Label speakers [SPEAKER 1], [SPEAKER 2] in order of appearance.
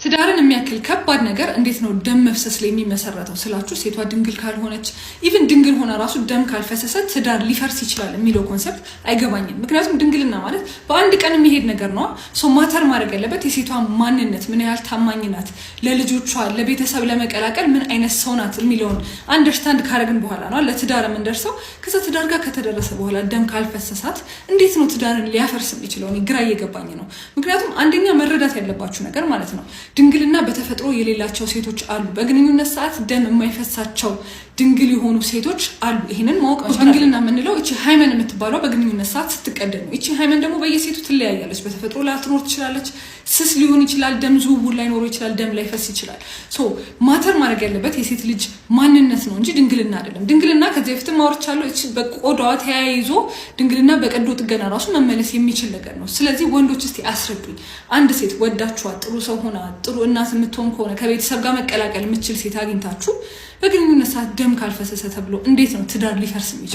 [SPEAKER 1] ትዳርን የሚያክል ከባድ ነገር እንዴት ነው ደም መፍሰስ ላይ የሚመሰረተው ስላችሁ ሴቷ ድንግል ካልሆነች ኢቭን ድንግል ሆና ራሱ ደም ካልፈሰሰ ትዳር ሊፈርስ ይችላል የሚለው ኮንሰፕት አይገባኝም። ምክንያቱም ድንግልና ማለት በአንድ ቀን የሚሄድ ነገር ነው። ሶ ማተር ማድረግ ያለበት የሴቷ ማንነት ምን ያህል ታማኝ ናት፣ ለልጆቿ ለቤተሰብ ለመቀላቀል ምን አይነት ሰው ናት የሚለውን አንደርስታንድ ካረግን በኋላ ነው ለትዳር የምንደርሰው። ከዛ ትዳር ጋር ከተደረሰ በኋላ ደም ካልፈሰሳት እንዴት ነው ትዳርን ሊያፈርስ የሚችለው? እኔ ግራ እየገባኝ ነው። ምክንያቱም አንደኛ መረዳት ያለባችሁ ነገር ማለት ነው ድንግልና በተፈጥሮ የሌላቸው ሴቶች አሉ። በግንኙነት ሰዓት ደም የማይፈሳቸው ድንግል የሆኑ ሴቶች አሉ። ይሄንን ማወቅ ነው። ድንግልና የምንለው እቺ ሃይመን የምትባለው በግንኙነት ሰዓት ስትቀደም ነው። እቺ ሃይመን ደግሞ በየሴቱ ትለያያለች። በተፈጥሮ ላትኖር ትችላለች፣ ስስ ሊሆን ይችላል፣ ደም ዝውውር ላይኖር ይችላል፣ ደም ላይፈስ ይችላል። ሶ ማተር ማድረግ ያለበት የሴት ልጅ ማንነት ነው እንጂ ድንግልና አይደለም። ድንግልና ከዚህ በፊት ማውርቻለሁ። እቺ በቆዳዋ ተያይዞ ድንግልና በቀዶ ጥገና ራሱ መመለስ የሚችል ነገር ነው። ስለዚህ ወንዶች እስቲ አስረዱኝ፣ አንድ ሴት ወዳችኋት ጥሩ ሰው ሆና ጥሩ እናት የምትሆን ከሆነ ከቤተሰብ ጋር መቀላቀል የምትችል ሴት አግኝታችሁ በግንኙነት ሰዓት ደም ካልፈሰሰ ተብሎ እንዴት ነው ትዳር ሊፈርስ የሚችል?